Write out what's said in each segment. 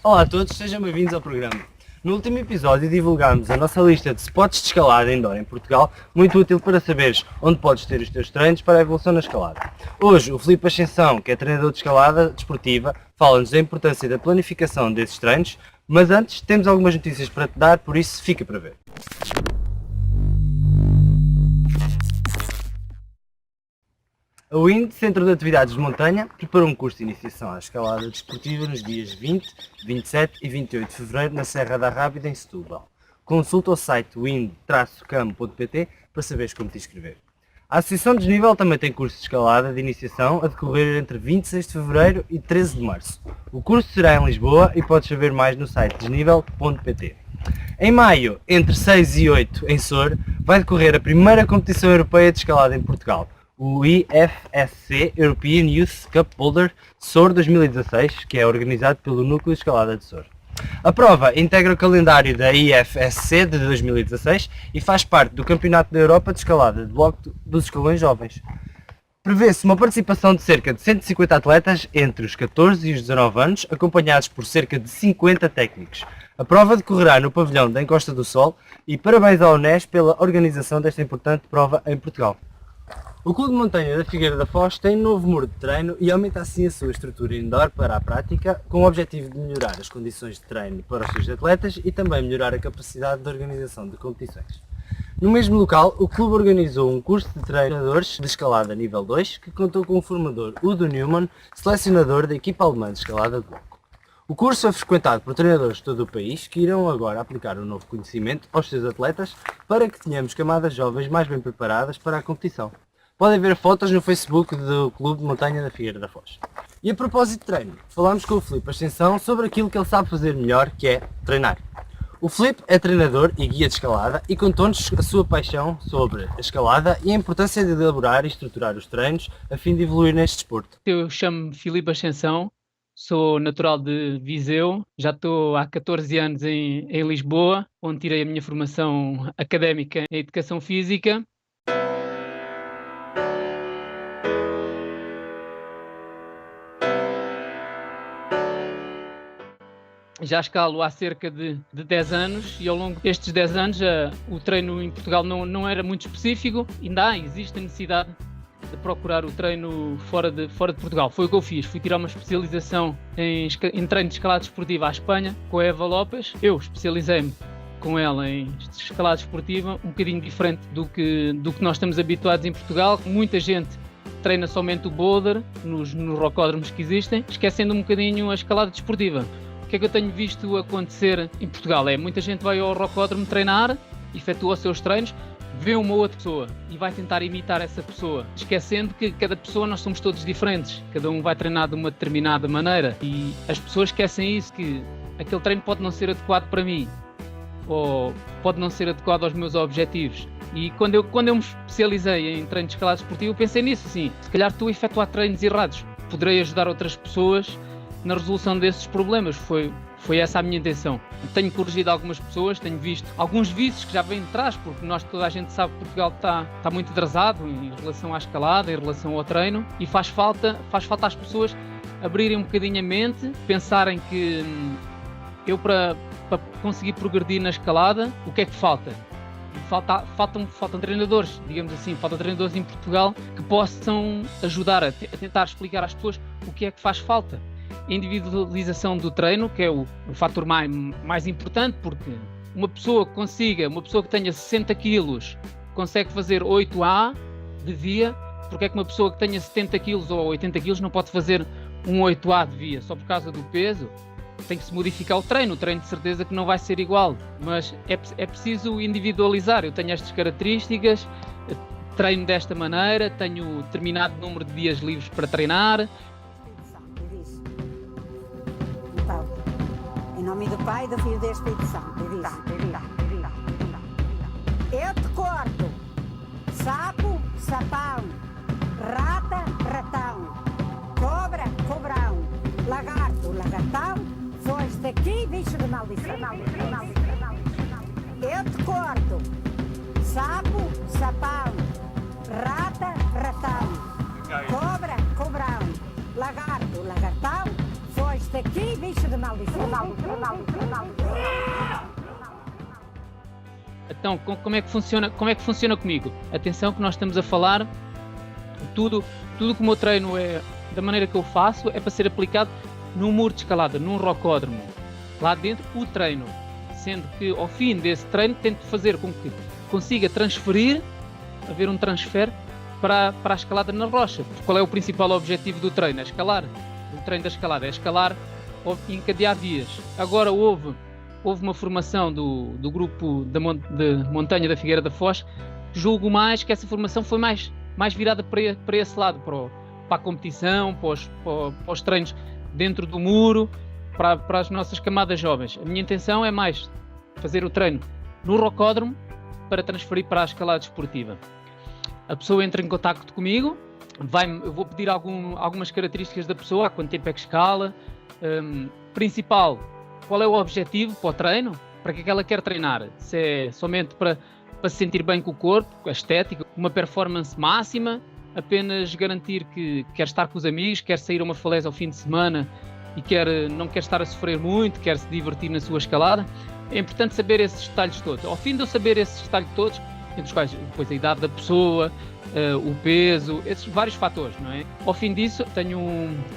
Olá a todos, sejam bem-vindos ao programa. No último episódio divulgámos a nossa lista de spots de escalada indoor em Portugal, muito útil para saberes onde podes ter os teus treinos para a evolução na escalada. Hoje o Filipe Ascensão, que é treinador de escalada desportiva, fala-nos da importância da planificação desses treinos, mas antes temos algumas notícias para te dar, por isso fica para ver. A WIND, Centro de Atividades de Montanha, preparou um curso de iniciação à escalada desportiva nos dias 20, 27 e 28 de fevereiro na Serra da Rábida, em Setúbal. Consulta o site wind-cam.pt para saberes como te inscrever. A Associação Desnível também tem curso de escalada de iniciação a decorrer entre 26 de fevereiro e 13 de março. O curso será em Lisboa e podes saber mais no site desnível.pt. Em maio, entre 6 e 8 em Sor, vai decorrer a primeira competição europeia de escalada em Portugal, o IFSC European Youth Cup Boulder Sor 2016, que é organizado pelo Núcleo de Escalada de Sor. A prova integra o calendário da IFSC de 2016 e faz parte do Campeonato da Europa de Escalada de Bloco dos Escalões Jovens. Prevê-se uma participação de cerca de 150 atletas entre os 14 e os 19 anos, acompanhados por cerca de 50 técnicos. A prova decorrerá no pavilhão da Encosta do Sol e parabéns ao UNES pela organização desta importante prova em Portugal. O Clube de Montanha da Figueira da Foz tem um novo muro de treino e aumenta assim a sua estrutura indoor para a prática, com o objetivo de melhorar as condições de treino para os seus atletas e também melhorar a capacidade de organização de competições. No mesmo local, o clube organizou um curso de treinadores de escalada nível 2, que contou com o formador Udo Neumann, selecionador da equipa alemã de escalada de bloco. O curso é frequentado por treinadores de todo o país que irão agora aplicar o novo conhecimento aos seus atletas para que tenhamos camadas jovens mais bem preparadas para a competição. Podem ver fotos no Facebook do Clube de Montanha da Figueira da Foz. E a propósito de treino, falámos com o Filipe Ascensão sobre aquilo que ele sabe fazer melhor, que é treinar. O Filipe é treinador e guia de escalada e contou-nos a sua paixão sobre a escalada e a importância de elaborar e estruturar os treinos a fim de evoluir neste desporto. Eu chamo-me Filipe Ascensão, sou natural de Viseu, já estou há 14 anos em Lisboa, onde tirei a minha formação académica em Educação Física. Já escalo há cerca de 10 anos e ao longo destes 10 anos o treino em Portugal não era muito específico, ainda existe a necessidade de procurar o treino fora de Portugal. Foi o que eu fiz, fui tirar uma especialização em treino de escalada esportiva à Espanha com a Eva Lopes. Eu especializei-me com ela em escalada esportiva, um bocadinho diferente do que nós estamos habituados em Portugal. Muita gente treina somente o boulder nos rocódromos que existem, esquecendo um bocadinho a escalada desportiva. O que é que eu tenho visto acontecer em Portugal? Muita gente vai ao rocódromo treinar, efetua os seus treinos, vê uma outra pessoa e vai tentar imitar essa pessoa, esquecendo que cada pessoa nós somos todos diferentes, cada um vai treinar de uma determinada maneira e as pessoas esquecem isso, que aquele treino pode não ser adequado para mim ou pode não ser adequado aos meus objetivos. E quando eu me especializei em treino de escalada esportiva, eu pensei nisso, assim, se calhar estou a efetuar treinos errados, poderei ajudar outras pessoas na resolução desses problemas. Foi essa a minha intenção. Tenho corrigido algumas pessoas, tenho visto alguns vícios que já vêm de trás, porque toda a gente sabe que Portugal está muito atrasado em relação à escalada, em relação ao treino, e faz falta às pessoas abrirem um bocadinho a mente, pensarem que eu para conseguir progredir na escalada, o que é que falta? Faltam treinadores, digamos assim, faltam treinadores em Portugal que possam ajudar a tentar explicar às pessoas o que é que faz falta. A individualização do treino, que é o fator mais importante, porque uma pessoa que tenha 60 quilos consegue fazer 8A de via, porque é que uma pessoa que tenha 70 quilos ou 80 quilos não pode fazer um 8A de via, só por causa do peso? Tem que se modificar o treino de certeza que não vai ser igual, mas é preciso individualizar. Eu tenho estas características, treino desta maneira, tenho determinado número de dias livres para treinar. Em nome do Pai, do Filho e do Espírito Santo. Eu te corto sapo, sapão, rata, ratão, cobra, cobrão, lagarto, lagartão, foge daqui, bicho de maldição. Eu te corto sapo, sapão, rata, ratão, cobra, cobrão, lagarto, lagartão, foge Saíste daqui, bicho de maldição. Então, como é que funciona comigo? Atenção que nós estamos a falar, tudo que o meu treino é, da maneira que eu faço, é para ser aplicado num muro de escalada, num rocódromo. Lá dentro, o treino. Sendo que, ao fim desse treino, tento fazer com que consiga transferir, haver um transfer para a escalada na rocha. Qual é o principal objetivo do treino? É escalar. O treino da escalada é escalar ou encadear vias. Agora houve uma formação do grupo de montanha da Figueira da Foz. Julgo mais que essa formação foi mais virada para esse lado, para a competição, para os treinos dentro do muro, para as nossas camadas jovens. A minha intenção é mais fazer o treino no rocódromo para transferir para a escalada esportiva. A pessoa entra em contacto comigo, eu vou pedir algumas características da pessoa, há quanto tempo é que escala, principal, qual é o objetivo para o treino, para que é que ela quer treinar, se é somente para se sentir bem com o corpo, com a estética, uma performance máxima, apenas garantir que quer estar com os amigos, quer sair a uma falésia ao fim de semana e não quer estar a sofrer muito, quer se divertir na sua escalada. É importante saber esses detalhes todos. Ao fim de eu saber esses detalhes todos, entre os quais depois a idade da pessoa, o peso, esses vários fatores, não é? Ao fim disso, tenho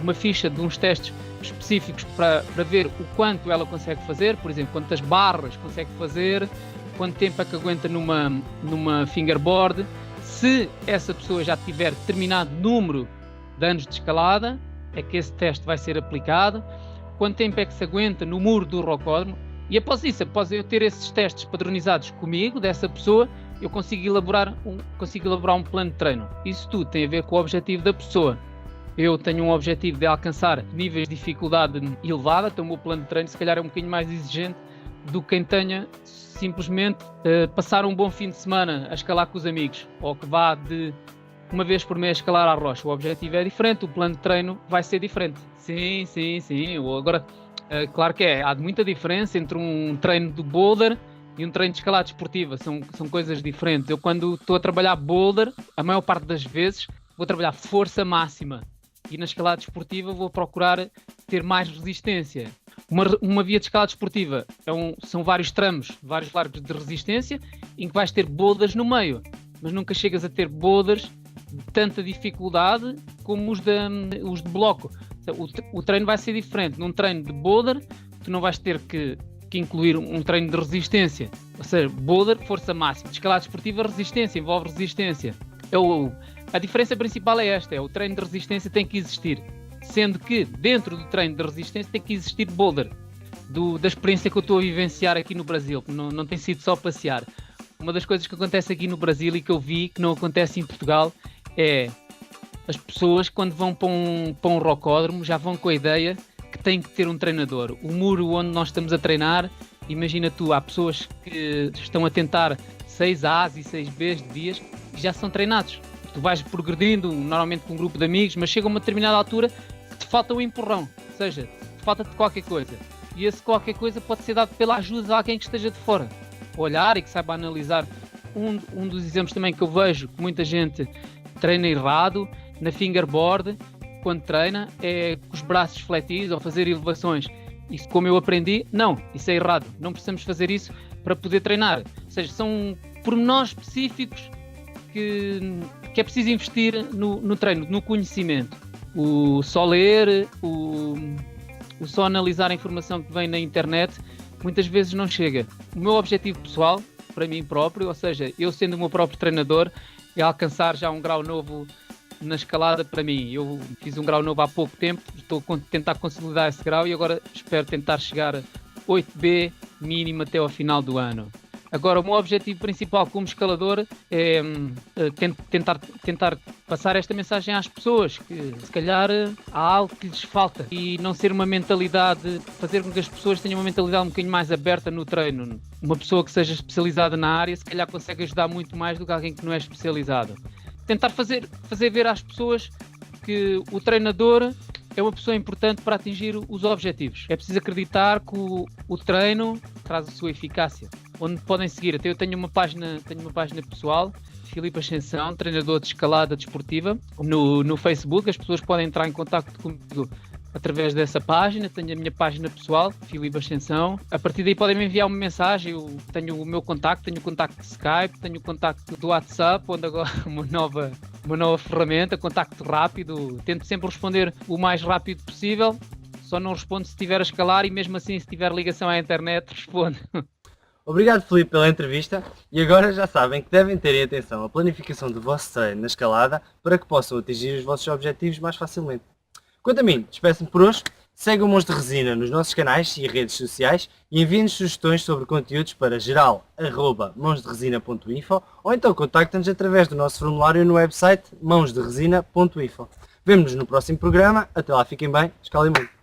uma ficha de uns testes específicos para ver o quanto ela consegue fazer, por exemplo, quantas barras consegue fazer, quanto tempo é que aguenta numa fingerboard, se essa pessoa já tiver determinado número de anos de escalada, é que esse teste vai ser aplicado, quanto tempo é que se aguenta no muro do rocódromo, e após isso, após eu ter esses testes padronizados comigo, dessa pessoa, eu consigo elaborar um plano de treino. Isso tudo tem a ver com o objetivo da pessoa. Eu tenho um objetivo de alcançar níveis de dificuldade elevada, então o meu plano de treino se calhar é um bocadinho mais exigente do que quem tenha simplesmente passar um bom fim de semana a escalar com os amigos, ou que vá de uma vez por mês escalar à rocha. O objetivo é diferente, o plano de treino vai ser diferente. Sim. Agora, claro que há muita diferença entre um treino de boulder e um treino de escalada esportiva. São coisas diferentes. Eu, quando estou a trabalhar boulder, a maior parte das vezes vou trabalhar força máxima, e na escalada esportiva vou procurar ter mais resistência. Uma via de escalada esportiva são vários tramos, vários largos de resistência, em que vais ter boulders no meio, mas nunca chegas a ter boulders de tanta dificuldade como os de bloco. O treino vai ser diferente. Num treino de boulder, tu não vais ter que incluir um treino de resistência, ou seja, boulder, força máxima. De escalada esportiva, resistência, envolve resistência. A diferença principal é esta, o treino de resistência tem que existir, sendo que dentro do treino de resistência tem que existir boulder, da experiência que eu estou a vivenciar aqui no Brasil, que não tem sido só passear. Uma das coisas que acontece aqui no Brasil e que eu vi que não acontece em Portugal é as pessoas, quando vão para um rocódromo, já vão com a ideia que têm que ter um treinador. O muro onde nós estamos a treinar, imagina tu, há pessoas que estão a tentar 6As e 6Bs de dias e já são treinados. Tu vais progredindo, normalmente com um grupo de amigos, mas chega a uma determinada altura que te falta um empurrão, ou seja, te falta-te qualquer coisa. E esse qualquer coisa pode ser dado pela ajuda de alguém que esteja de fora. Olhar e que saiba analisar. Um dos exemplos também que eu vejo que muita gente treina errado na fingerboard, quando treina, é com os braços fletidos ou fazer elevações. Isso, como eu aprendi, não, isso é errado. Não precisamos fazer isso para poder treinar. Ou seja, são pormenores específicos que é preciso investir no treino, no conhecimento. O só ler, o só analisar a informação que vem na internet, muitas vezes não chega. O meu objetivo pessoal, para mim próprio, ou seja, eu sendo o meu próprio treinador, é alcançar já um grau novo na escalada para mim. Eu fiz um grau novo há pouco tempo, estou a tentar consolidar esse grau e agora espero tentar chegar a 8B mínimo até ao final do ano. Agora, o meu objetivo principal como escalador é tentar passar esta mensagem às pessoas, que se calhar há algo que lhes falta, e não ser uma mentalidade, fazer com que as pessoas tenham uma mentalidade um bocadinho mais aberta no treino. Uma pessoa que seja especializada na área, se calhar consegue ajudar muito mais do que alguém que não é especializado. Tentar fazer ver às pessoas que o treinador é uma pessoa importante para atingir os objetivos. É preciso acreditar que o treino traz a sua eficácia. Onde podem seguir, até eu tenho uma página pessoal, Filipe Ascensão, treinador de escalada desportiva, no Facebook. As pessoas podem entrar em contacto comigo através dessa página. Tenho a minha página pessoal, Filipe Ascensão. A partir daí podem me enviar uma mensagem. Eu tenho o meu contacto, tenho o contacto de Skype, tenho o contacto do WhatsApp, onde agora uma nova ferramenta, contacto rápido. Tento sempre responder o mais rápido possível. Só não respondo se estiver a escalar e mesmo assim se tiver ligação à internet respondo. Obrigado, Filipe, pela entrevista, e agora já sabem que devem ter em atenção a planificação do vosso treino na escalada para que possam atingir os vossos objetivos mais facilmente. Quanto a mim, despeço-me por hoje, sigam o Mãos de Resina nos nossos canais e redes sociais e enviem-nos sugestões sobre conteúdos para geral@mãosderesina.info ou então contactem-nos através do nosso formulário no website mãosderesina.info. Vemo-nos no próximo programa, até lá fiquem bem, escalem muito!